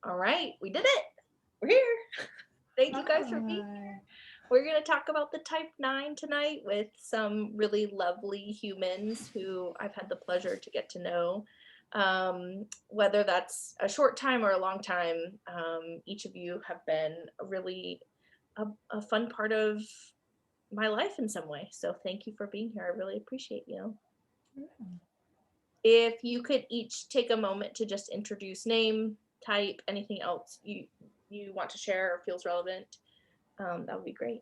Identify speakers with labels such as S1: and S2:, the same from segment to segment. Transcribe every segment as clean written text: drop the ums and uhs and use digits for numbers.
S1: All right, we did it. We're here. Thank you guys for being here. We're going to talk about the Type 9 tonight with some really lovely humans who I've had the pleasure to get to know. Whether that's a short time or a long time, each of you have been really a fun part of my life in some way. So thank you for being here. I really appreciate you. If you could each take a moment to just introduce name, type, anything else you want to share or feels relevant, that would be great.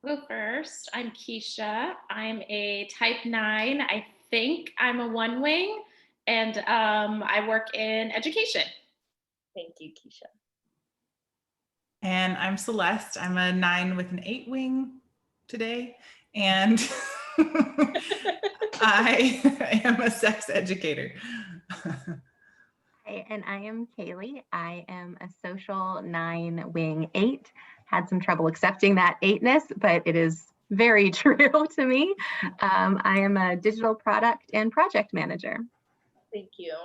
S2: Well, first, I'm Keisha. I'm a Type 9. I think I'm a one wing, and I work in education.
S1: Thank you, Keisha.
S3: And I'm Celeste. I'm a 9 with an 8 wing today. And I am a sex educator.
S4: Hi, and I am Kaylee. I am a social 9 wing 8. Had some trouble accepting that 8-ness, but it is very true to me. I am a digital product and project manager.
S1: Thank you.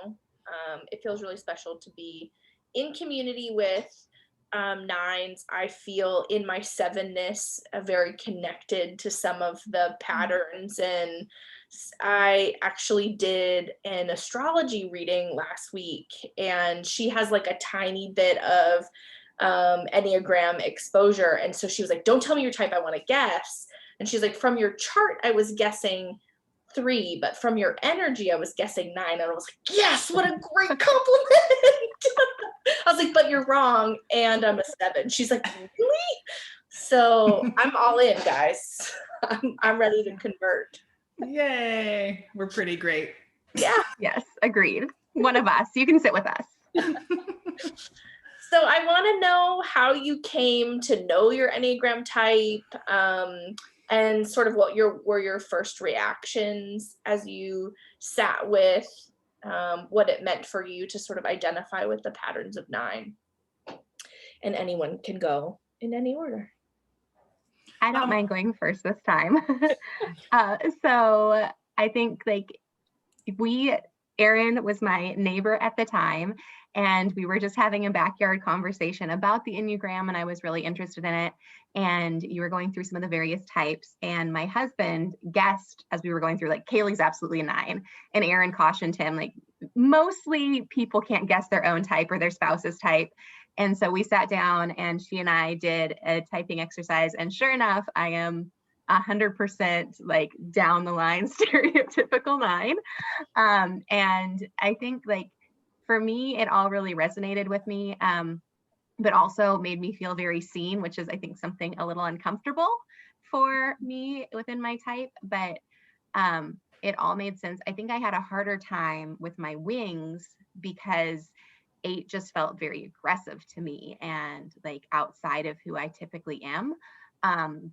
S1: It feels really special to be in community with 9s. I feel in my 7-ness very connected to some of the patterns, and I actually did an astrology reading last week, and she has like a tiny bit of Enneagram exposure, and so she was like, don't tell me your type, I want to guess. And she's like, from your chart I was guessing 3, but from your energy I was guessing 9. And I was like, yes, what a great compliment. I was like, but you're wrong, and I'm a 7. She's like, really? So I'm all in, guys. I'm ready to convert.
S3: Yay, we're pretty great.
S1: Yeah.
S4: Yes, agreed. One of us. You can sit with us.
S1: So I want to know how you came to know your Enneagram type, and sort of what were your first reactions as you sat with what it meant for you to sort of identify with the patterns of 9. And anyone can go in any order.
S4: I don't mind going first this time. So I think Erin was my neighbor at the time, and we were just having a backyard conversation about the Enneagram, and I was really interested in it. And you were going through some of the various types, and my husband guessed as we were going through, like, Kaylee's absolutely a 9. And Erin cautioned him, like, mostly people can't guess their own type or their spouse's type. And so we sat down and she and I did a typing exercise, and sure enough, I am 100% like down the line stereotypical 9. And I think, like, for me, it all really resonated with me, but also made me feel very seen, which is, I think, something a little uncomfortable for me within my type, but it all made sense. I think I had a harder time with my wings because 8 just felt very aggressive to me and like outside of who I typically am.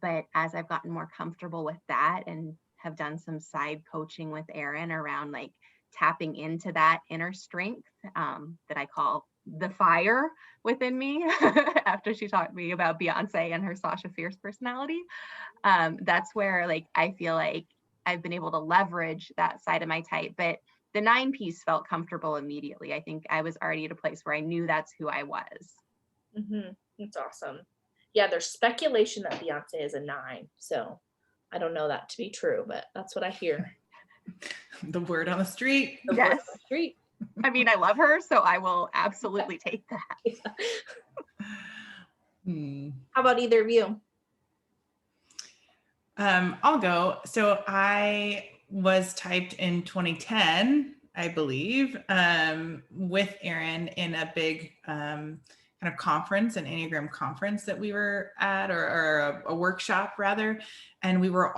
S4: But as I've gotten more comfortable with that and have done some side coaching with Erin around like tapping into that inner strength that I call the fire within me after she taught me about Beyonce and her Sasha Fierce personality, that's where like I feel like I've been able to leverage that side of my type. But the 9 piece felt comfortable immediately. I think I was already at a place where I knew that's who I was.
S1: Mm-hmm. That's awesome. Yeah, there's speculation that Beyonce is a 9. So I don't know that to be true, but that's what I hear.
S3: The word on the street.
S1: The word on the street.
S4: I mean, I love her, so I will absolutely take that.
S1: How about either of you?
S3: I'll go. So I was typed in 2010, I believe, with Erin in a big kind of conference, an Enneagram conference that we were at, or a workshop rather. And we were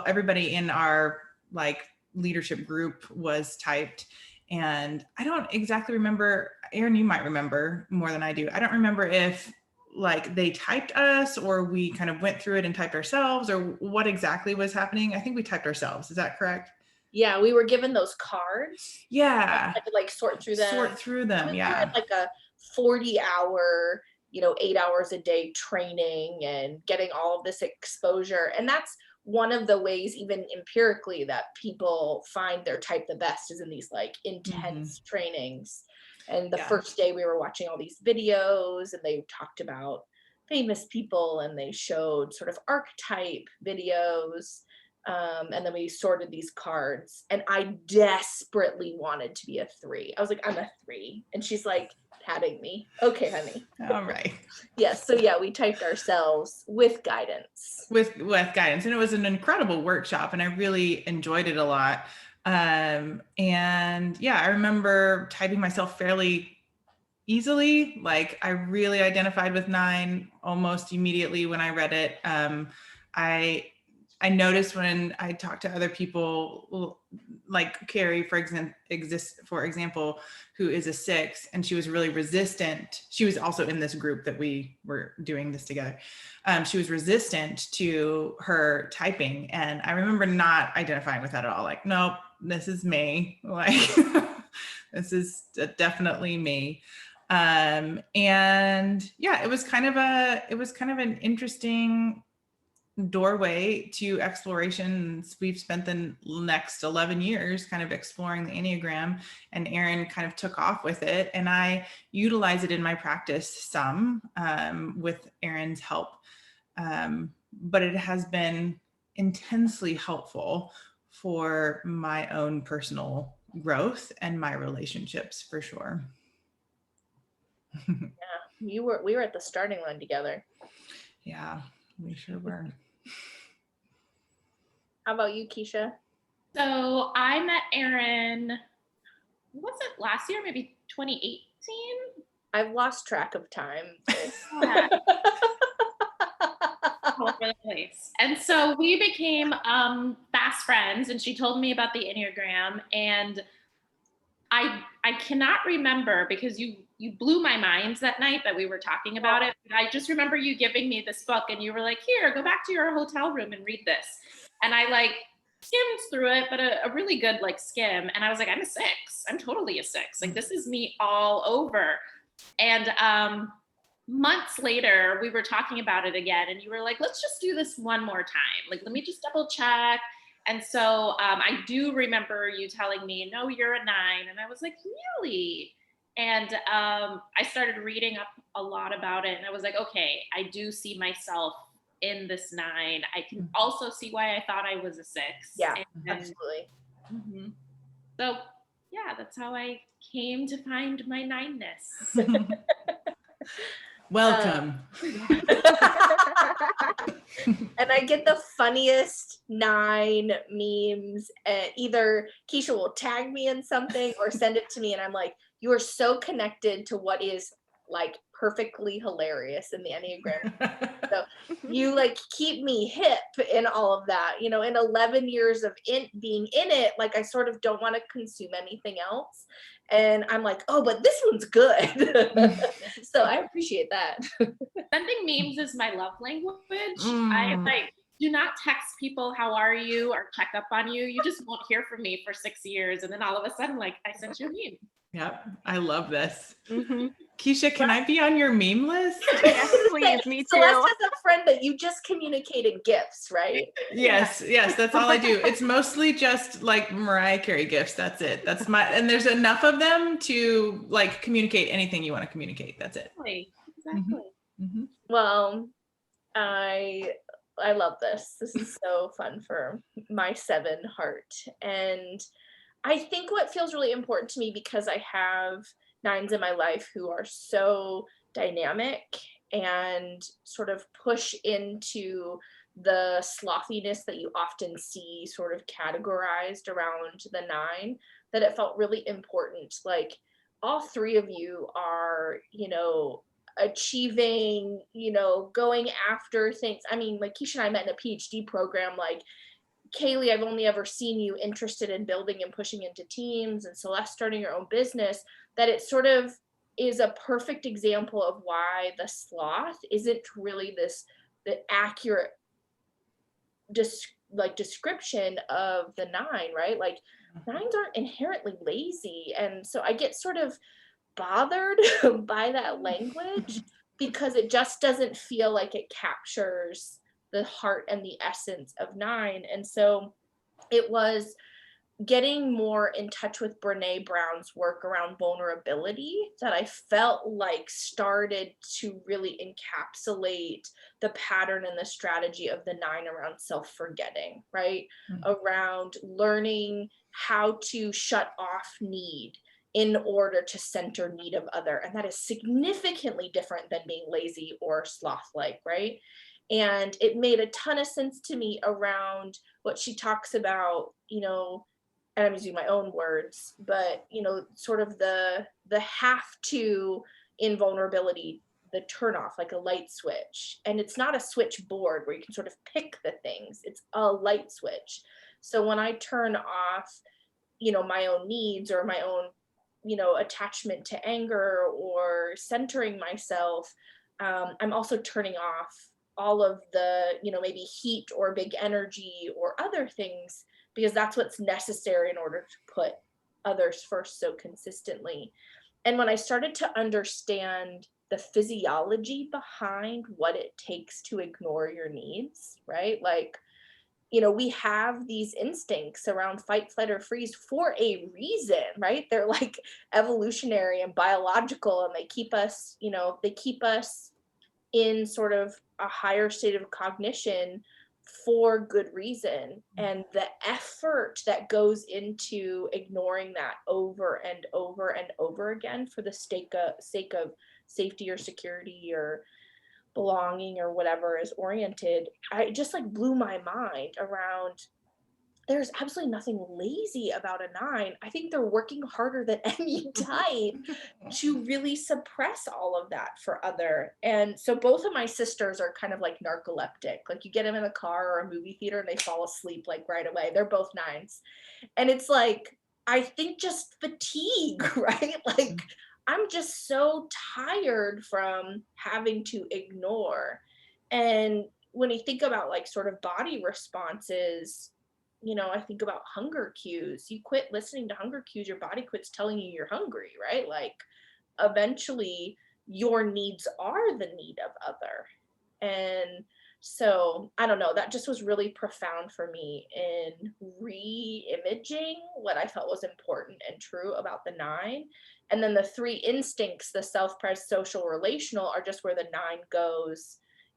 S3: everybody in our like leadership group was typed. And I don't exactly remember, Erin, you might remember more than I do. I don't remember if like they typed us or we kind of went through it and typed ourselves, or what exactly was happening. I think we typed ourselves. Is that correct?
S1: Yeah, we were given those cards.
S3: Yeah.
S1: I could like sort through them.
S3: Yeah.
S1: Like a 40-hour, 8 hours a day training and getting all of this exposure. And that's one of the ways, even empirically, that people find their type the best is in these like intense trainings. And the
S3: Yeah.
S1: first day we were watching all these videos and they talked about famous people and they showed sort of archetype videos. And then we sorted these cards and I desperately wanted to be a 3. I was like, I'm a 3. And she's like patting me. Okay, honey.
S3: All right.
S1: Yes. So yeah, we typed ourselves with guidance.
S3: With guidance. And it was an incredible workshop and I really enjoyed it a lot. And yeah, I remember typing myself fairly easily. Like I really identified with 9 almost immediately when I read it. I noticed when I talked to other people, like Carrie, for example, who is a 6, and she was really resistant. She was also in this group that we were doing this together. She was resistant to her typing, and I remember not identifying with that at all. Like, nope, this is me. Like, this is definitely me. And yeah, it was kind of an interesting doorway to explorations. We've spent the next 11 years kind of exploring the Enneagram, and Erin kind of took off with it, and I utilize it in my practice some with Erin's help, but it has been intensely helpful for my own personal growth and my relationships for sure.
S1: Yeah, we were at the starting line together.
S3: Yeah, we sure were.
S1: How about you, Keisha?
S2: So I met Erin, was it last year, maybe 2018?
S1: I've lost track of time.
S2: Yeah. All over the place. And so we became fast friends, and she told me about the Enneagram, and I cannot remember because you blew my mind that night that we were talking about it. I just remember you giving me this book and you were like, here, go back to your hotel room and read this. And I like skimmed through it, but a really good like skim. And I was like, I'm a 6. I'm totally a 6. Like this is me all over. And months later, we were talking about it again and you were like, let's just do this one more time. Like, let me just double check. And so I do remember you telling me, no, you're a 9. And I was like, really? And I started reading up a lot about it. And I was like, okay, I do see myself in this 9. I can also see why I thought I was a 6.
S1: Yeah,
S2: and,
S1: absolutely.
S2: Mm-hmm. So yeah, that's how I came to find my 9-ness.
S3: Welcome.
S1: And I get the funniest 9 memes. Either Keisha will tag me in something or send it to me, and I'm like, you are so connected to what is like perfectly hilarious in the Enneagram. So you like keep me hip in all of that. You know, in 11 years of being in it, like I sort of don't want to consume anything else. And I'm like, oh, but this one's good. So I appreciate that.
S2: Sending memes is my love language. I like do not text people, how are you, or check up on you. You just won't hear from me for 6 years. And then all of a sudden, like, I sent you a meme.
S3: Yep. I love this.
S4: Mm-hmm.
S3: Keisha, can I be on your meme list?
S4: Yes, please. Me too.
S1: Celeste has a friend that you just communicated gifts, right?
S3: Yes, that's all I do. It's mostly just like Mariah Carey gifts. That's it. That's and there's enough of them to like communicate anything you want to communicate. That's it.
S2: Exactly.
S3: Mm-hmm.
S1: Well, I love this. This is so fun for my 7 heart. And I think what feels really important to me, because I have 9s in my life who are so dynamic and sort of push into the slothiness that you often see sort of categorized around the 9, that it felt really important. Like all 3 of you are, you know, achieving, you know, going after things. I mean, like Keisha and I met in a PhD program. Like Kaylee, I've only ever seen you interested in building and pushing into teams, and Celeste starting your own business, that it sort of is a perfect example of why the sloth isn't really the accurate description of the 9, right? Like 9s aren't inherently lazy. And so I get sort of bothered by that language because it just doesn't feel like it captures the heart and the essence of 9. And so it was getting more in touch with Brene Brown's work around vulnerability that I felt like started to really encapsulate the pattern and the strategy of the 9 around self-forgetting, right? Around learning how to shut off need in order to center need of other. And that is significantly different than being lazy or sloth-like, right? And it made a ton of sense to me around what she talks about, you know, and I'm using my own words, but, you know, sort of the have to in vulnerability, the turn off, like a light switch. And it's not a switchboard where you can sort of pick the things, it's a light switch. So when I turn off, you know, my own needs or my own, you know, attachment to anger or centering myself, I'm also turning off all of the, you know, maybe heat or big energy or other things, because that's what's necessary in order to put others first so consistently. And when I started to understand the physiology behind what it takes to ignore your needs, right? Like, you know, we have these instincts around fight, flight, or freeze for a reason, right? They're like evolutionary and biological, and they keep us, you know, they keep us in sort of a higher state of cognition for good reason. And the effort that goes into ignoring that over and over and over again for the sake of safety or security or belonging or whatever is oriented, I just like blew my mind around. There's absolutely nothing lazy about a 9. I think they're working harder than any type to really suppress all of that for other. And so both of my sisters are kind of like narcoleptic. Like you get them in a car or a movie theater and they fall asleep like right away. They're both 9s. And it's like, I think just fatigue, right? Like I'm just so tired from having to ignore. And when you think about like sort of body responses, you know, I think about hunger cues. You quit listening to hunger cues, your body quits telling you you're hungry, right? Like eventually your needs are the need of other. And so I don't know, that just was really profound for me in re-imaging what I felt was important and true about the 9. And then the 3 instincts, the self-pres, social, relational, are just where the 9 goes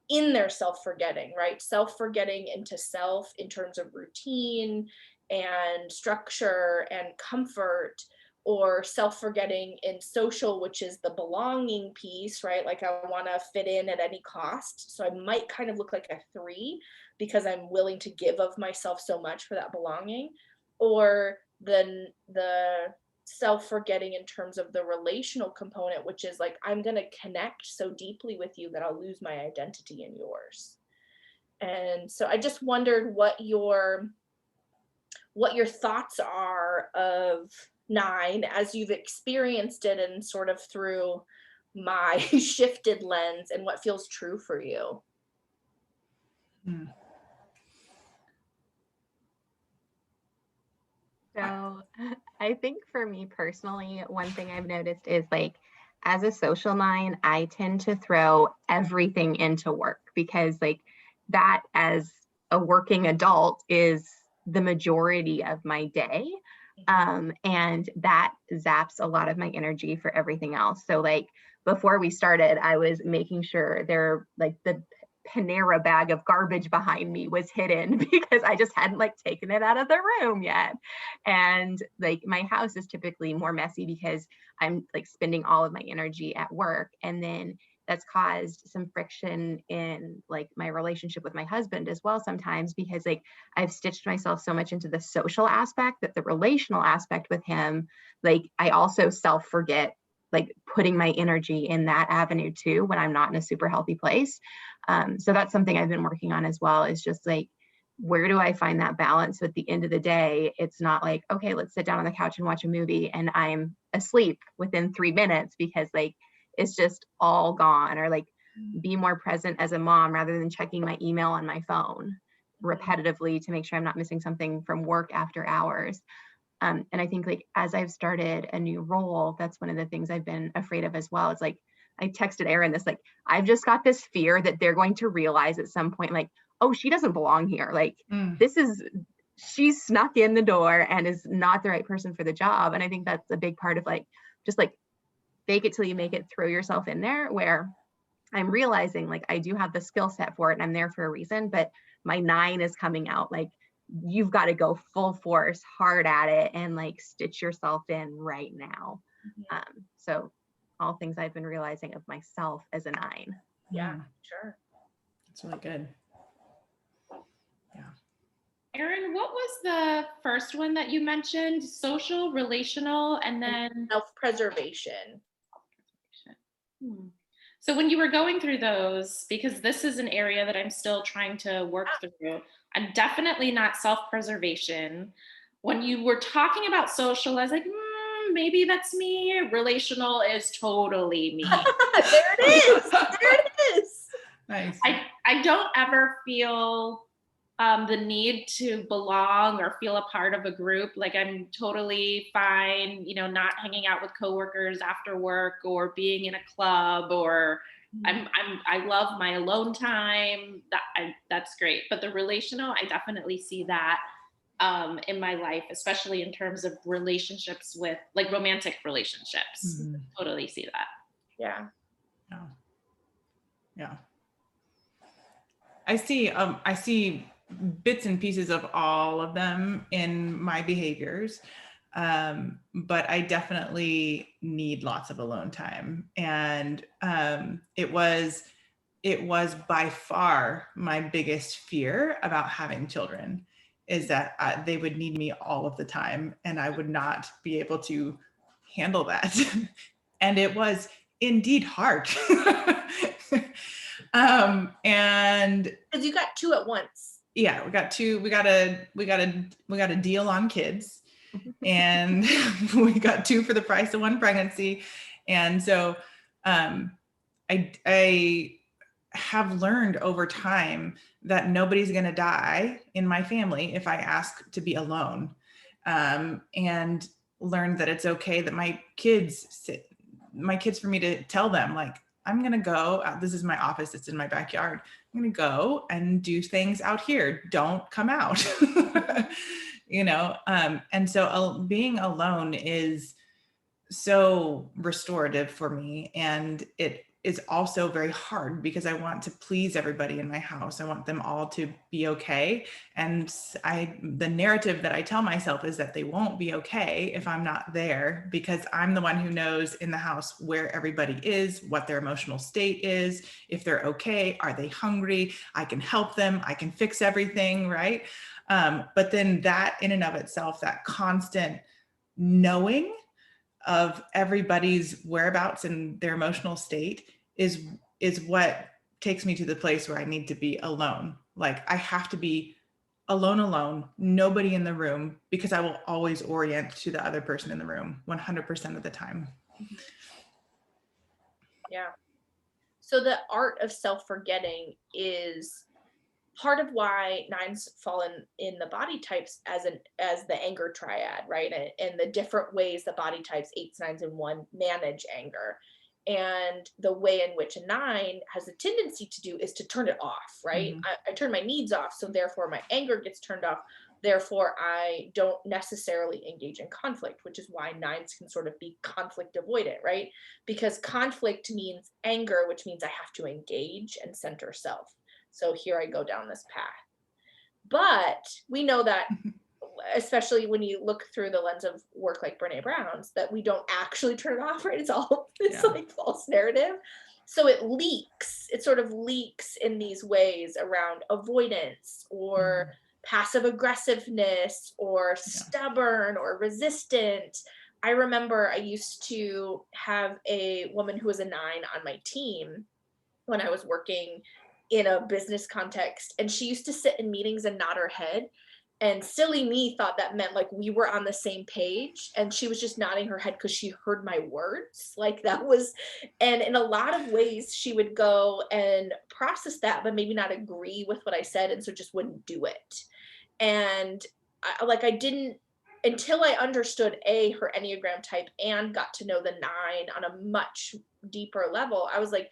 S1: in their self-forgetting, right? Self-forgetting into self in terms of routine and structure and comfort, or self-forgetting in social, which is the belonging piece, right? Like I want to fit in at any cost. So I might kind of look like a 3 because I'm willing to give of myself so much for that belonging. Or then the self-forgetting in terms of the relational component, which is like, I'm going to connect so deeply with you that I'll lose my identity in yours. And so I just wondered what your thoughts are of 9 as you've experienced it and sort of through my shifted lens, and what feels true for you.
S4: So I think for me personally, one thing I've noticed is like, as a social 9, I tend to throw everything into work because like that as a working adult is the majority of my day. And that zaps a lot of my energy for everything else. So like before we started, I was making sure there like the Panera bag of garbage behind me was hidden because I just hadn't like taken it out of the room yet. And like my house is typically more messy because I'm like spending all of my energy at work. And then that's caused some friction in like my relationship with my husband as well sometimes, because like I've stitched myself so much into the social aspect that the relational aspect with him, like I also forget like putting my energy in that avenue too when I'm not in a super healthy place. So that's something I've been working on as well, is just like, where do I find that balance? So at the end of the day, it's not like, okay, let's sit down on the couch and watch a movie and I'm asleep within 3 minutes because like, it's just all gone. Or like be more present as a mom rather than checking my email on my phone repetitively to make sure I'm not missing something from work after hours. And I think like, as I've started a new role, that's one of the things I've been afraid of as well. It's like, I texted Erin this, like, I've just got this fear that they're going to realize at some point, like, oh, she doesn't belong here. Like, this is she snuck in the door and is not the right person for the job. And I think that's a big part of like, just like fake it till you make it, throw yourself in there, where I'm realizing like I do have the skill set for it and I'm there for a reason, but my 9 is coming out like, you've got to go full force, hard at it, and like stitch yourself in right now. So all things I've been realizing of myself as a 9.
S1: Yeah, sure.
S3: That's really good. Yeah.
S2: Erin, what was the first one that you mentioned? Social, relational, and then
S1: self-preservation.
S2: So when you were going through those, because this is an area that I'm still trying to work through, I'm definitely not self-preservation. When you were talking about social, I was like, maybe that's me. Relational is totally me.
S1: There it is. There it is.
S3: Nice.
S2: I don't ever feel the need to belong or feel a part of a group. Like I'm totally fine, you know, not hanging out with coworkers after work or being in a club, or I love my alone time. That's great. But the relational, I definitely see that in my life, especially in terms of relationships with like romantic relationships. Totally see that.
S1: Yeah.
S3: Yeah. I see bits and pieces of all of them in my behaviors. But I definitely need lots of alone time. And it was by far my biggest fear about having children, is that they would need me all of the time and I would not be able to handle that. And it was indeed hard. And
S1: because you got 2 at once.
S3: Yeah, we got 2. We got a deal on kids, and we got 2 for the price of 1 pregnancy. And so I have learned over time that nobody's going to die in my family if I ask to be alone, and learned that it's okay that my kids for me to tell them, like, I'm going to go, this is my office, it's in my backyard. I'm going to go and do things out here. Don't come out, you know? And so being alone is so restorative for me. And it is also very hard because I want to please everybody in my house. I want them all to be okay. And the narrative that I tell myself is that they won't be okay if I'm not there, because I'm the one who knows in the house where everybody is, what their emotional state is, if they're okay, are they hungry? I can help them. I can fix everything, right? But then that in and of itself, that constant knowing of everybody's whereabouts and their emotional state is what takes me to the place where I need to be alone. Like I have to be alone, nobody in the room, because I will always orient to the other person in the room 100% of the time.
S1: Yeah. So the art of self-forgetting is part of why 9s fall in the body types as the anger triad, right? And the different ways the body types 8s, 9s, and 1 manage anger. And the way in which a 9 has a tendency to do is to turn it off, right? I turn my needs off, so therefore my anger gets turned off. Therefore, I don't necessarily engage in conflict, which is why 9s can sort of be conflict avoidant, right? Because conflict means anger, which means I have to engage and center self. So here I go down this path. But we know that, especially when you look through the lens of work like Brene Brown's, that we don't actually turn it off, right? It's like false narrative. So it leaks. It sort of leaks in these ways around avoidance or passive aggressiveness or stubborn or resistant. I remember I used to have a woman who was a 9 on my team when I was working in a business context, and she used to sit in meetings and nod her head, and silly me thought that meant like we were on the same page, and she was just nodding her head because she heard my words. Like that was, and in a lot of ways she would go and process that but maybe not agree with what I said, and so just wouldn't do it. And I didn't, until I understood her Enneagram type and got to know the 9 on a much deeper level, I was like,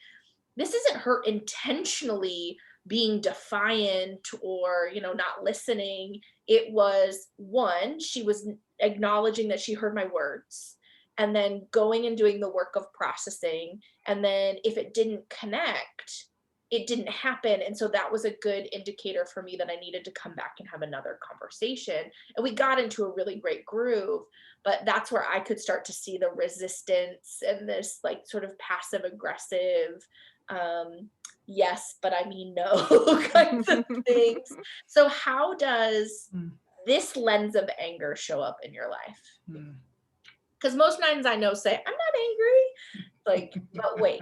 S1: this isn't her intentionally being defiant or, not listening. It was, one, she was acknowledging that she heard my words, and then going and doing the work of processing. And then if it didn't connect, it didn't happen. And so that was a good indicator for me that I needed to come back and have another conversation. And we got into a really great groove, but that's where I could start to see the resistance and this like sort of passive aggressive, yes, but I mean no kinds of things. So how does this lens of anger show up in your life? Because most nines I know say, I'm not angry. Like, but wait.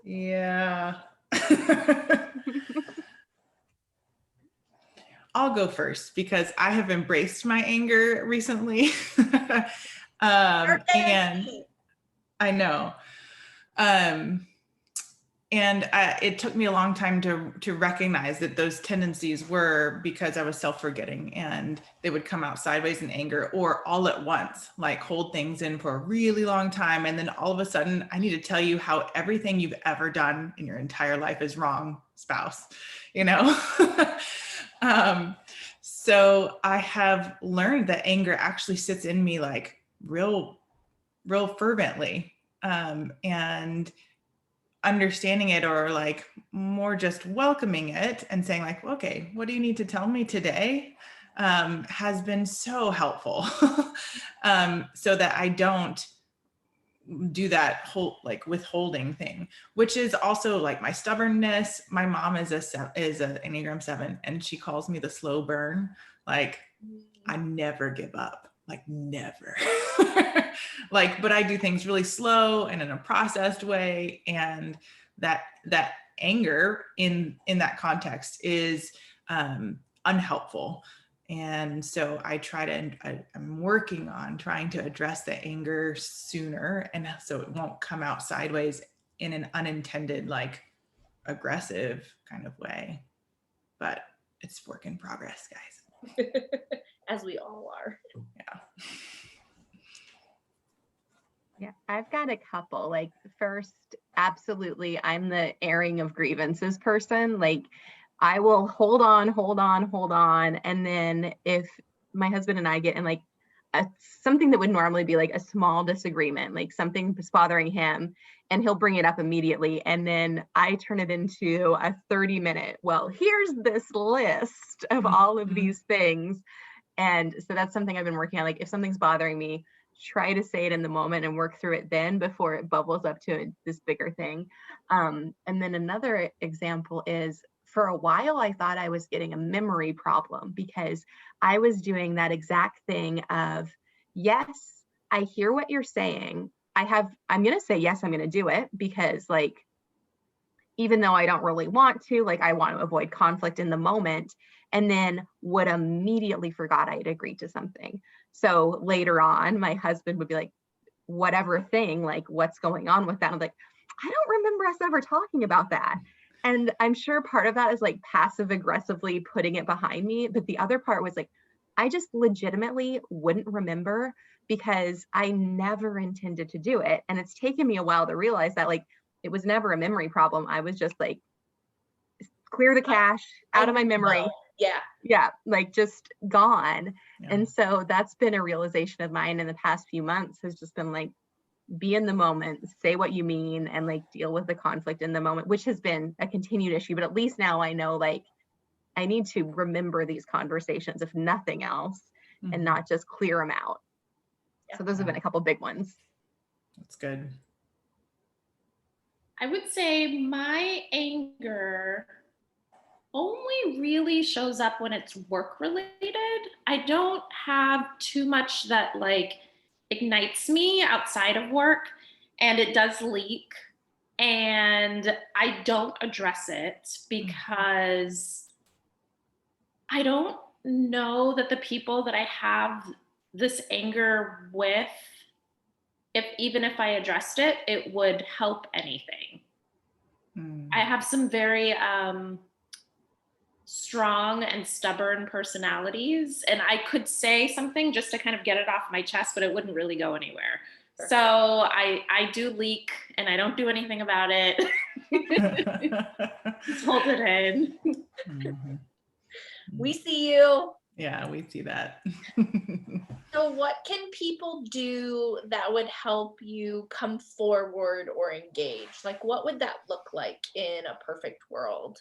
S3: Yeah. I'll go first because I have embraced my anger recently. And I know. It took me a long time to recognize that those tendencies were because I was self-forgetting, and they would come out sideways in anger or all at once, like hold things in for a really long time. And then all of a sudden I need to tell you how everything you've ever done in your entire life is wrong, spouse, So I have learned that anger actually sits in me like real fervently, and understanding it, or like more just welcoming it and saying like, okay, what do you need to tell me today? Has been so helpful. So that I don't do that whole like withholding thing, which is also like my stubbornness. My mom is an Enneagram 7, and she calls me the slow burn. Like I never give up, like never. Like, but I do things really slow and in a processed way. And that anger in that context is unhelpful. And so I'm working on trying to address the anger sooner, and so it won't come out sideways in an unintended, like aggressive kind of way. But it's work in progress, guys.
S1: As we all are.
S3: Yeah.
S4: Yeah, I've got a couple. Like, first, absolutely, I'm the airing of grievances person. Like, I will hold on. And then if my husband and I get in like something that would normally be like a small disagreement, like something is bothering him, and he'll bring it up immediately. And then I turn it into a 30-minute, well, here's this list of all of these things. And so that's something I've been working on. Like, if something's bothering me, try to say it in the moment and work through it then before it bubbles up to this bigger thing. And then another example is, for a while, I thought I was getting a memory problem because I was doing that exact thing of, yes, I hear what you're saying. I'm going to say, yes, I'm going to do it because like, even though I don't really want to, like I want to avoid conflict in the moment, and then would immediately forgot I had agreed to something. So later on, my husband would be like, whatever thing, like what's going on with that? I'm like, I don't remember us ever talking about that. And I'm sure part of that is like passive aggressively putting it behind me. But the other part was like, I just legitimately wouldn't remember because I never intended to do it. And it's taken me a while to realize that like, it was never a memory problem. I was just like, clear the cache out of my memory. Yeah, like just gone. Yeah. And so that's been a realization of mine in the past few months, has just been like, be in the moment, say what you mean, and like deal with the conflict in the moment, which has been a continued issue. But at least now I know like I need to remember these conversations, if nothing else, and not just clear them out. Yeah. So those have been a couple big ones.
S3: That's good.
S2: I would say my anger only really shows up when it's work related. I don't have too much that like ignites me outside of work, and it does leak, and I don't address it because I don't know that the people that I have this anger with, even if I addressed it, it would help anything. I have some very strong and stubborn personalities, and I could say something just to kind of get it off my chest, but it wouldn't really go anywhere. So I do leak and I don't do anything about it. Just hold it in.
S3: Mhm.
S1: We see you.
S3: Yeah, we see that.
S1: So what can people do that would help you come forward or engage? Like, what would that look like in a perfect world?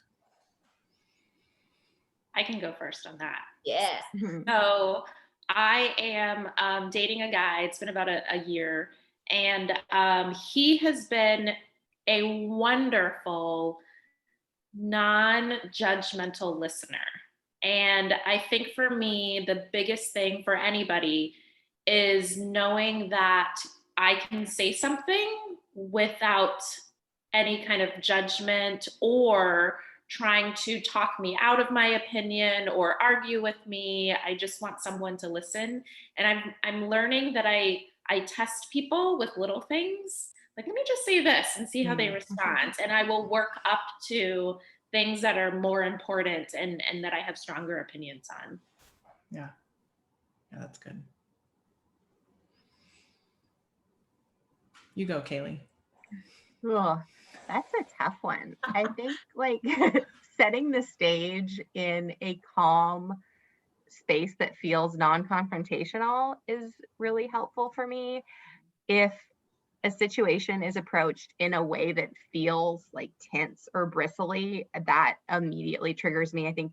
S2: I can go first on that.
S1: Yeah.
S2: So I am dating a guy. It's been about a year, and he has been a wonderful, non-judgmental listener. And I think for me, the biggest thing for anybody is knowing that I can say something without any kind of judgment or trying to talk me out of my opinion or argue with me. I just want someone to listen. And I'm learning that I test people with little things. Like, let me just say this and see how they respond. And I will work up to things that are more important and that I have stronger opinions on.
S3: Yeah. Yeah, that's good. You go, Kaylee.
S4: Oh, that's a tough one. I think like setting the stage in a calm space that feels non-confrontational is really helpful for me. If a situation is approached in a way that feels like tense or bristly, that immediately triggers me, I think,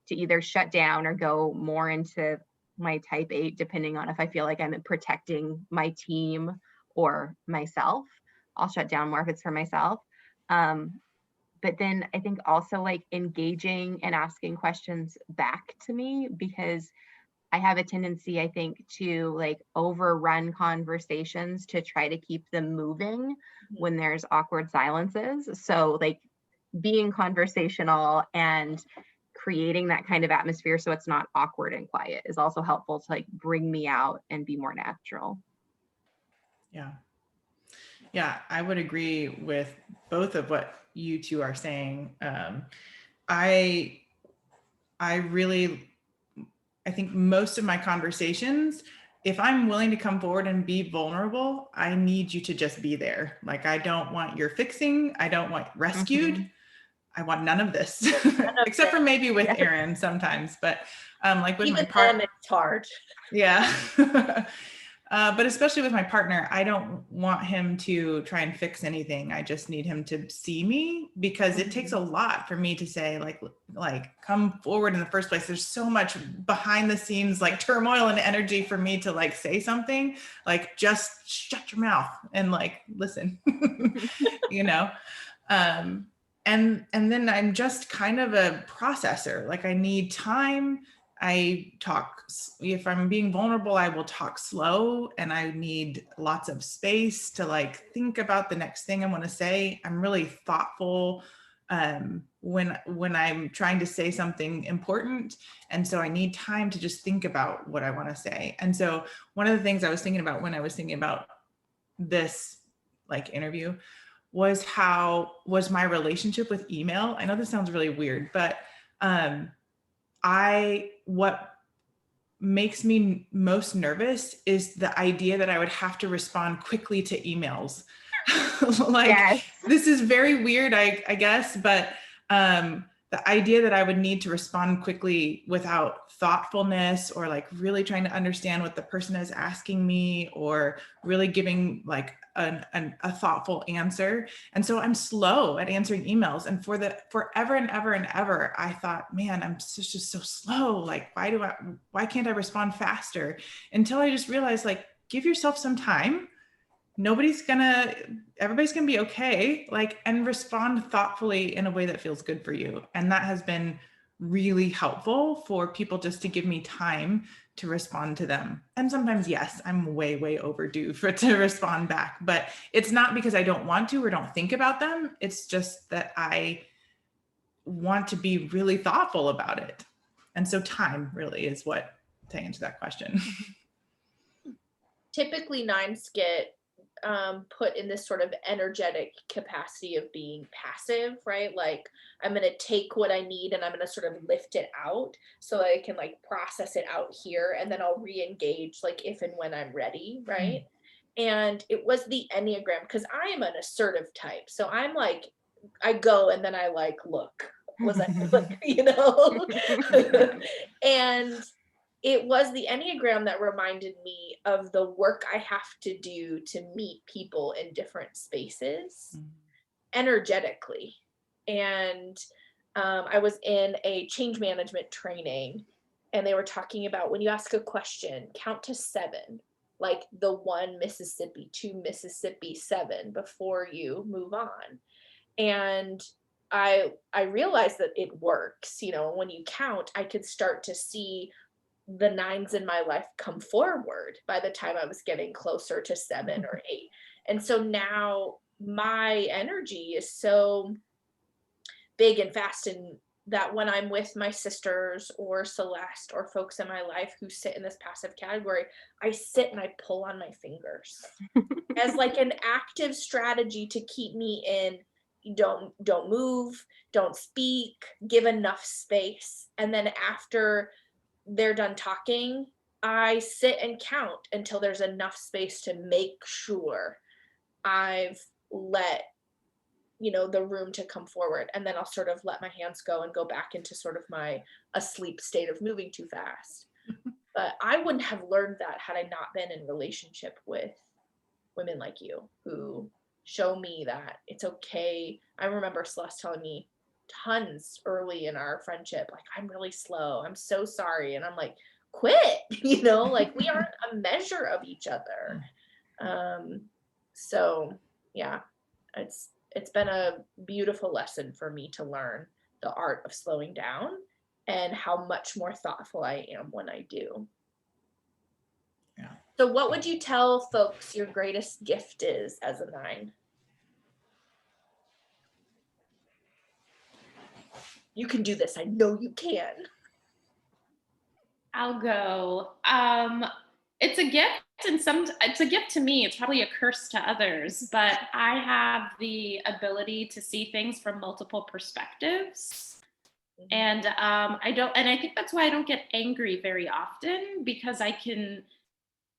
S4: to either shut down or go more into my type 8, depending on if I feel like I'm protecting my team or myself. I'll shut down more if it's for myself. But then I think also like engaging and asking questions back to me, because I have a tendency, I think, to like overrun conversations to try to keep them moving when there's awkward silences. So like being conversational and creating that kind of atmosphere so it's not awkward and quiet is also helpful to like bring me out and be more natural.
S3: Yeah. Yeah, I would agree with both of what you two are saying. I think most of my conversations, if I'm willing to come forward and be vulnerable, I need you to just be there. Like, I don't want your fixing. I don't want rescued. I want none of this, except for maybe with Aaron sometimes, but like with
S1: even
S3: my partner,
S1: it's hard.
S3: Yeah. But especially with my partner, I don't want him to try and fix anything. I just need him to see me, because it takes a lot for me to say like come forward in the first place. There's so much behind the scenes, like turmoil and energy for me to like say something, like just shut your mouth and like listen, you know? And then I'm just kind of a processor. Like, I need time. I talk, if I'm being vulnerable, I will talk slow, and I need lots of space to like think about the next thing I want to say. I'm really thoughtful when I'm trying to say something important. And so I need time to just think about what I want to say. And so one of the things I was thinking about when I was thinking about this like interview was my relationship with email. I know this sounds really weird, but what makes me most nervous is the idea that I would have to respond quickly to emails. Like, yes. This is very weird, I guess, but the idea that I would need to respond quickly without thoughtfulness, or like really trying to understand what the person is asking me, or really giving like a thoughtful answer. And so I'm slow at answering emails. And forever and ever and ever, I thought, man, I'm just so slow. Like, why can't I respond faster? Until I just realized, like, give yourself some time. Everybody's gonna be okay. Like, and respond thoughtfully in a way that feels good for you. And that has been really helpful for people, just to give me time to respond to them. And sometimes, yes, I'm way overdue to respond back, but it's not because I don't want to or don't think about them. It's just that I want to be really thoughtful about it. And so time really is what, to answer that question.
S1: Typically nines get put in this sort of energetic capacity of being passive, right? Like, I'm going to take what I need and I'm going to sort of lift it out so I can like process it out here, and then I'll re-engage like if and when I'm ready, right? And it was the Enneagram, because I am an assertive type. So I'm like, I go and then I like, look, was I, like, you know? And it was the Enneagram that reminded me of the work I have to do to meet people in different spaces energetically. And I was in a change management training, and they were talking about when you ask a question, count to 7, like the 1 Mississippi, 2 Mississippi, 7 before you move on. And I realized that it works. You know, when you count, I could start to see the 9s in my life come forward by the time I was getting closer to 7 or 8. And so now my energy is so big and fast, and that when I'm with my sisters or Celeste or folks in my life who sit in this passive category, I sit and I pull on my fingers as like an active strategy to keep me in. Don't move, don't speak, give enough space. And then after they're done talking, I sit and count until there's enough space to make sure I've let, you know, the room to come forward. And then I'll sort of let my hands go and go back into sort of my asleep state of moving too fast. But I wouldn't have learned that had I not been in relationship with women like you who show me that it's okay. I remember Celeste telling me tons early in our friendship, like, I'm really slow, I'm so sorry. And I'm like, quit, you know, like we aren't a measure of each other. So yeah, it's been a beautiful lesson for me to learn the art of slowing down and how much more thoughtful I am when I do.
S3: Yeah.
S1: So what would you tell folks your greatest gift is as a 9? You can do this. I know you can.
S2: I'll go. It's a gift, and it's a gift to me. It's probably a curse to others, but I have the ability to see things from multiple perspectives. And I think that's why I don't get angry very often, because I can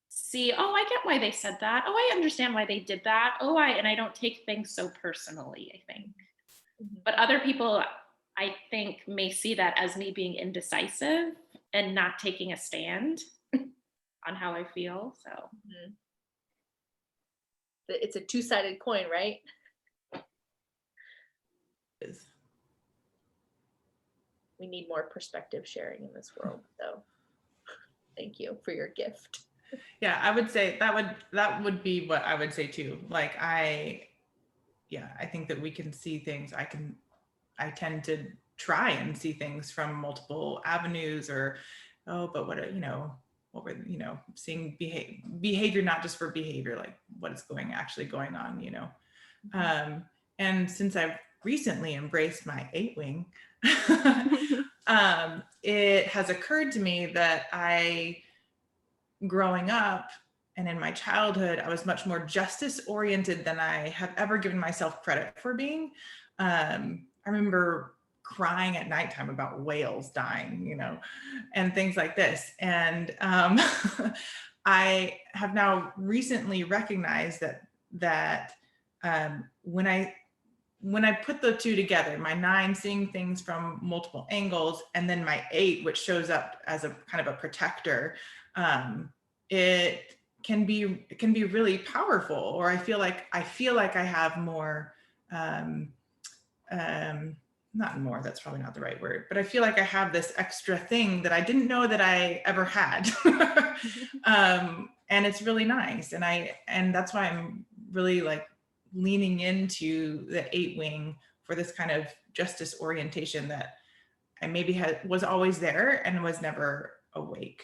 S2: see, oh, I get why they said that. Oh, I understand why they did that. And I don't take things so personally, I think. But other people, I think, may see that as me being indecisive and not taking a stand on how I feel. So
S1: it's a two-sided coin, right? We need more perspective sharing in this world. So thank you for your gift.
S3: Yeah, I would say that would be what I would say too. Like I think that we can see things. I tend to try and see things from multiple avenues, or, but what we're, seeing behavior, not just for behavior, like what is actually going on, and since I've recently embraced my 8 wing, it has occurred to me that growing up and in my childhood, I was much more justice oriented than I have ever given myself credit for being. I remember crying at nighttime about whales dying, and things like this. And I have now recently recognized that when I put the two together, my 9 seeing things from multiple angles, and then my 8, which shows up as a kind of a protector, it can be really powerful. Or I feel like I have more, not more, that's probably not the right word, but I feel like I have this extra thing that I didn't know that I ever had. And it's really nice. And that's why I'm really like leaning into the 8 wing for this kind of justice orientation that I maybe was always there and was never awake.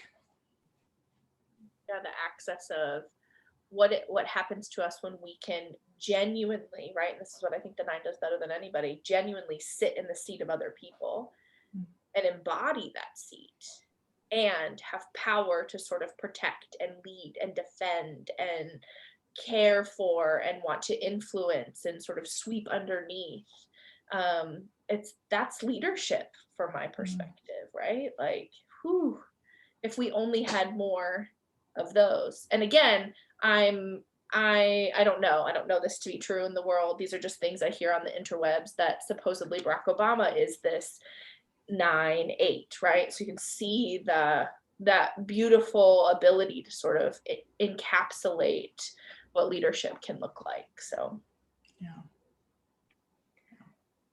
S1: Yeah, the access of what happens to us when we can genuinely, right? And this is what I think the 9 does better than anybody, genuinely sit in the seat of other people and embody that seat and have power to sort of protect and lead and defend and care for and want to influence and sort of sweep underneath. That's leadership from my perspective, right? Like, if we only had more of those. And again, I'm I don't know. I don't know this to be true in the world. These are just things I hear on the interwebs, that supposedly Barack Obama is this 9/8, right? So you can see that beautiful ability to sort of encapsulate what leadership can look like. So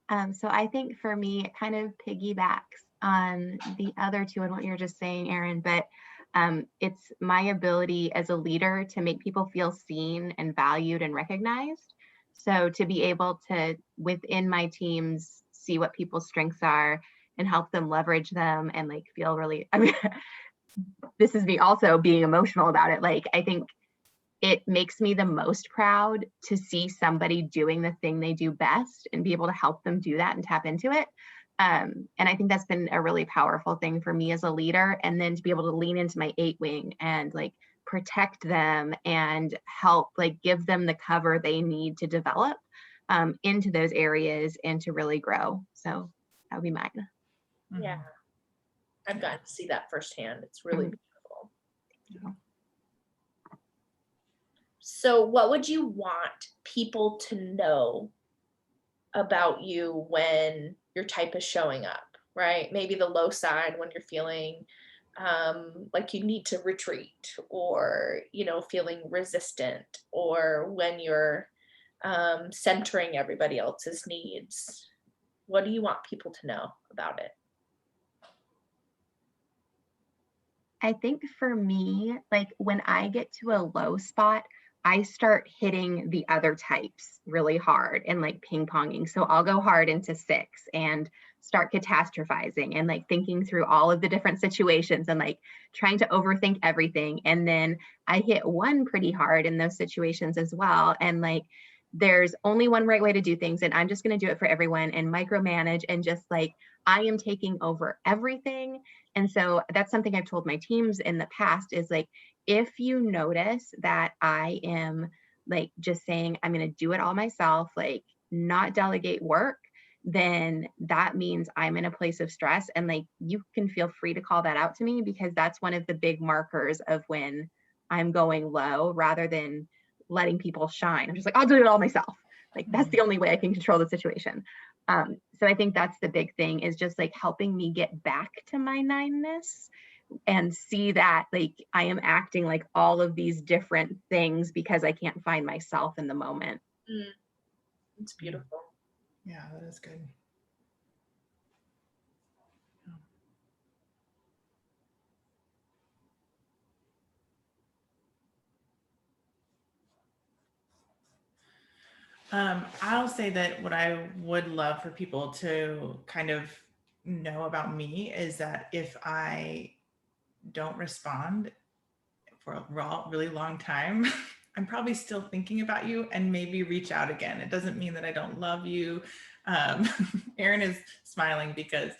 S3: Yeah.
S4: So I think for me, it kind of piggybacks on the other two and what you're just saying, Erin, but it's my ability as a leader to make people feel seen and valued and recognized. So to be able to, within my teams, see what people's strengths are and help them leverage them and like feel really, I mean, this is me also being emotional about it. Like, I think it makes me the most proud to see somebody doing the thing they do best and be able to help them do that and tap into it. And I think that's been a really powerful thing for me as a leader. And then to be able to lean into my 8 wing and like protect them and help like give them the cover they need to develop into those areas and to really grow. So that would be mine.
S1: yeah, I've gotten to see that firsthand. It's really beautiful.
S3: Yeah.
S1: So what would you want people to know about you when your type is showing up, right? Maybe the low side, when you're feeling like you need to retreat, or, you know, feeling resistant, or when you're centering everybody else's needs. What do you want people to know about it?
S4: I think for me, like when I get to a low spot, I start hitting the other types really hard and like ping ponging. So I'll go hard into 6 and start catastrophizing and like thinking through all of the different situations and like trying to overthink everything. And then I hit 1 pretty hard in those situations as well. And like, there's only one right way to do things. And I'm just going to do it for everyone and micromanage and just like, I am taking over everything. And so that's something I've told my teams in the past is like, if you notice that I am like just saying, I'm going to do it all myself, like not delegate work, then that means I'm in a place of stress. And like, you can feel free to call that out to me, because that's one of the big markers of when I'm going low rather than letting people shine. I'm just like, I'll do it all myself. Like, that's the only way I can control the situation. So I think that's the big thing, is just like helping me get back to my 9-ness and see that like I am acting like all of these different things because I can't find myself in the moment.
S1: It's beautiful.
S3: Yeah, that is good. I'll say that what I would love for people to kind of know about me is that if I don't respond for a really long time, I'm probably still thinking about you and maybe reach out again. It doesn't mean that I don't love you. Erin is smiling because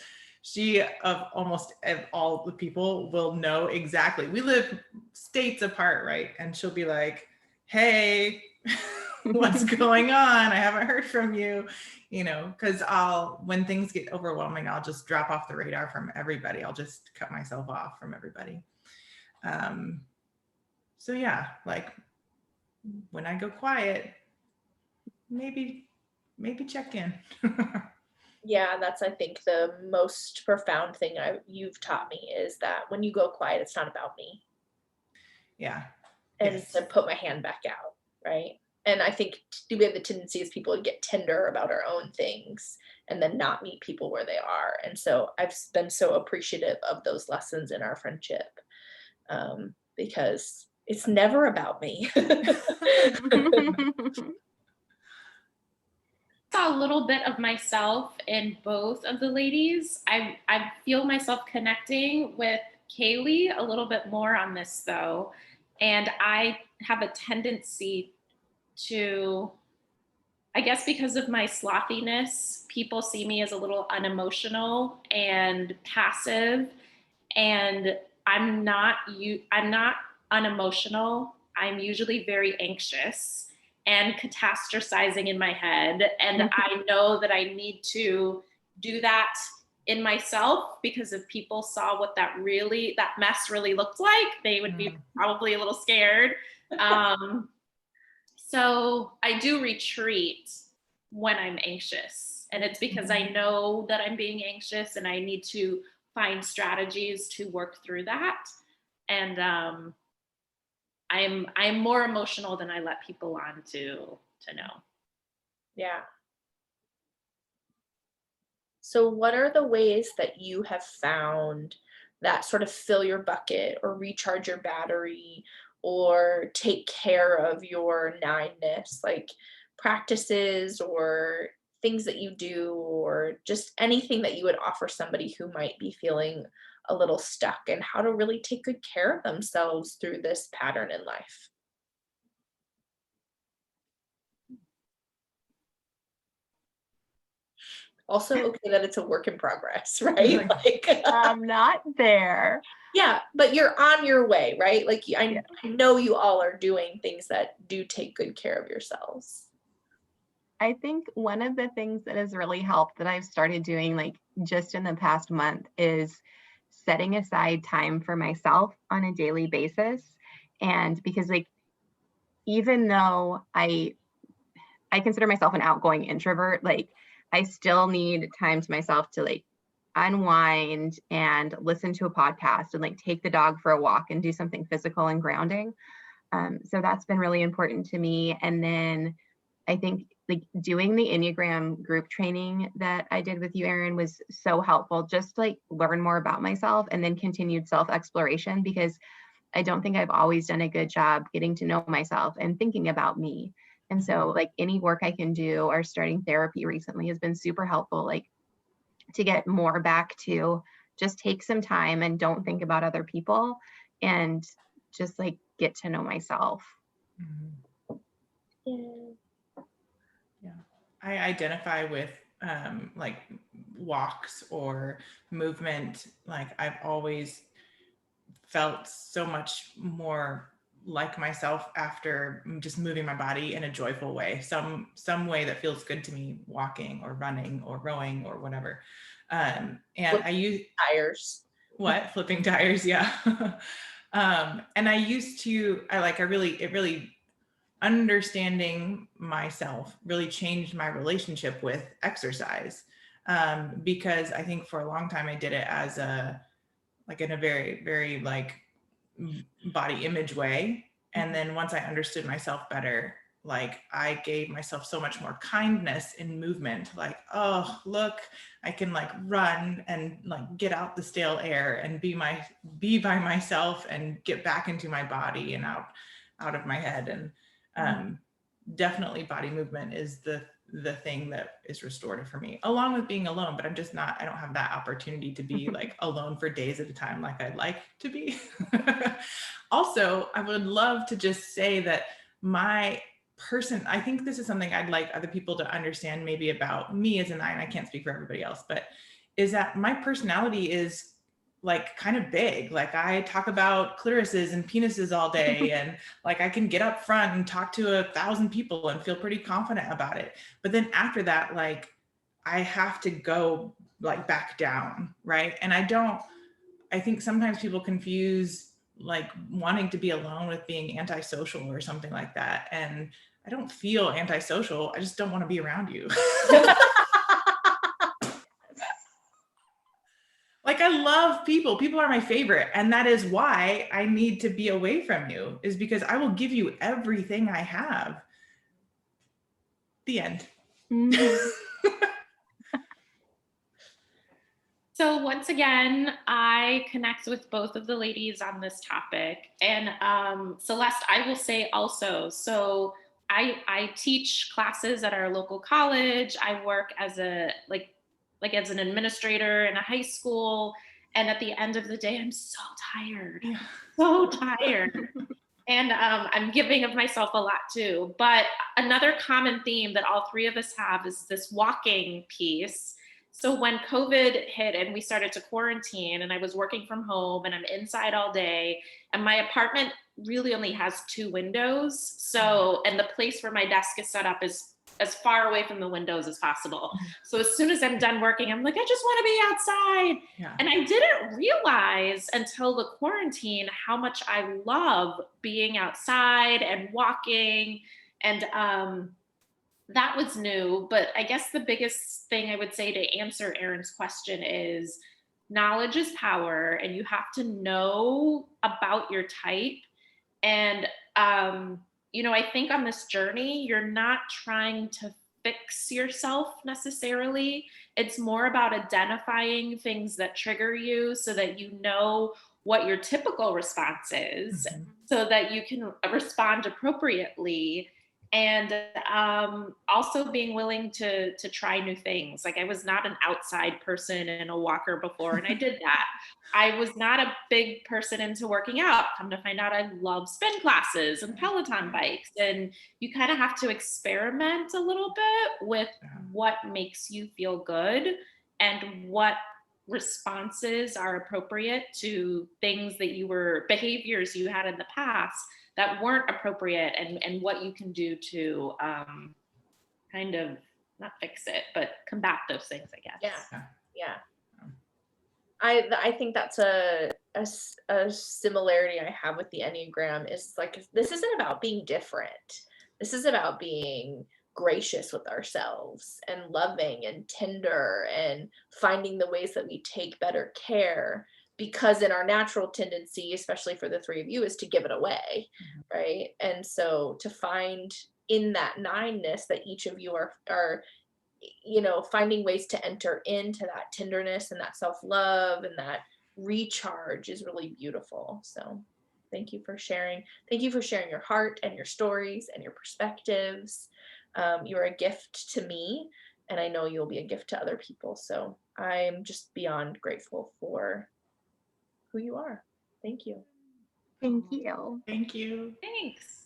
S3: she, of almost all the people, will know exactly. We live states apart, right? And she'll be like, hey, what's going on? I haven't heard from you, you know, because when things get overwhelming, I'll just drop off the radar from everybody. I'll just cut myself off from everybody. So yeah, like when I go quiet, maybe check in.
S1: Yeah, that's, I think, the most profound thing you've taught me, is that when you go quiet, it's not about me.
S3: Yeah.
S1: And
S3: yes.
S1: to put my hand back out, right? And I think we have the tendency as people to get tender about our own things and then not meet people where they are. And so I've been so appreciative of those lessons in our friendship, because it's never about me.
S2: Saw a little bit of myself in both of the ladies. I feel myself connecting with Kaylee a little bit more on this though. And I have a tendency to, I guess because of my slothiness, people see me as a little unemotional and passive. And I'm not unemotional. I'm usually very anxious and catastrophizing in my head. And I know that I need to do that in myself, because if people saw what that mess really looked like, they would be probably a little scared. So I do retreat when I'm anxious. And it's because I know that I'm being anxious and I need to find strategies to work through that. And I'm more emotional than I let people on to know.
S1: Yeah. So what are the ways that you have found that sort of fill your bucket or recharge your battery or take care of your nineness, like practices or things that you do or just anything that you would offer somebody who might be feeling a little stuck and how to really take good care of themselves through this pattern in life? Also okay that it's a work in progress, right? Like,
S4: I'm not there.
S1: yeah, but you're on your way, right? Like, I know you all are doing things that do take good care of yourselves.
S4: I think one of the things that has really helped that I've started doing like just in the past month is setting aside time for myself on a daily basis. And because like even though I consider myself an outgoing introvert, like I still need time to myself to like unwind and listen to a podcast and like take the dog for a walk and do something physical and grounding. So that's been really important to me. And then I think like doing the Enneagram group training that I did with you, Erin, was so helpful. Just like learn more about myself and then continued self-exploration, because I don't think I've always done a good job getting to know myself and thinking about me. And so like any work I can do or starting therapy recently has been super helpful, like to get more back to just take some time and don't think about other people and just like get to know myself.
S1: Yeah.
S3: Yeah. I identify with like walks or movement. Like I've always felt so much more like myself after just moving my body in a joyful way, some way that feels good to me, walking or running or rowing or whatever. And I use
S1: Tires.
S3: flipping tires. Yeah. And I used to, it really understanding myself really changed my relationship with exercise. Because I think for a long time I did it as in a very, very like body image way. And then once I understood myself better, like I gave myself so much more kindness in movement. Like, oh, look, I can like run and like get out the stale air and be by myself and get back into my body and out of my head. And definitely body movement is the thing that is restorative for me, along with being alone. But I don't have that opportunity to be like alone for days at a time like I'd like to be. Also, I would love to just say that I think this is something I'd like other people to understand maybe about me as a 9. I can't speak for everybody else, but is that my personality is like kind of big. Like I talk about clitorises and penises all day and like I can get up front and talk to 1,000 people and feel pretty confident about it. But then after that, like I have to go like back down, right? And I think sometimes people confuse like wanting to be alone with being antisocial or something like that. And I don't feel antisocial. I just don't want to be around you. Like I love people. People are my favorite. And that is why I need to be away from you, is because I will give you everything I have. The end.
S2: So once again, I connect with both of the ladies on this topic. And Celeste, I will say also, so I teach classes at our local college. I work as as an administrator in a high school. And at the end of the day, I'm so tired.
S3: Yeah.
S2: So tired. And I'm giving of myself a lot too. But another common theme that all three of us have is this walking piece. So when COVID hit and we started to quarantine and I was working from home and I'm inside all day and my apartment really only has 2 windows. So, and the place where my desk is set up is as far away from the windows as possible. So as soon as I'm done working, I'm like, I just want to be outside.
S3: Yeah.
S2: And I didn't realize until the quarantine how much I love being outside and walking And that was new. But I guess the biggest thing I would say to answer Erin's question is knowledge is power, and you have to know about your type. And, I think on this journey, you're not trying to fix yourself necessarily. It's more about identifying things that trigger you so that you know what your typical response is, so that you can respond appropriately. And also being willing to try new things. Like, I was not an outside person in a walker before, and I did that. I was not a big person into working out. Come to find out, I love spin classes and Peloton bikes. And you kind of have to experiment a little bit with what makes you feel good and what responses are appropriate to things that behaviors you had in the past that weren't appropriate, and what you can do to kind of not fix it, but combat those things, I guess.
S1: Yeah. I think that's a similarity I have with the Enneagram is like, this isn't about being different. This is about being gracious with ourselves and loving and tender and finding the ways that we take better care, because in our natural tendency, especially for the three of you, is to give it away, right? And so to find in that nineness that each of you are finding ways to enter into that tenderness and that self-love and that recharge is really beautiful. So thank you for sharing. Thank you for sharing your heart and your stories and your perspectives. You're a gift to me, and I know you'll be a gift to other people. So I'm just beyond grateful for who you are. Thank you.
S4: Thank you.
S3: Thank you.
S2: Thanks.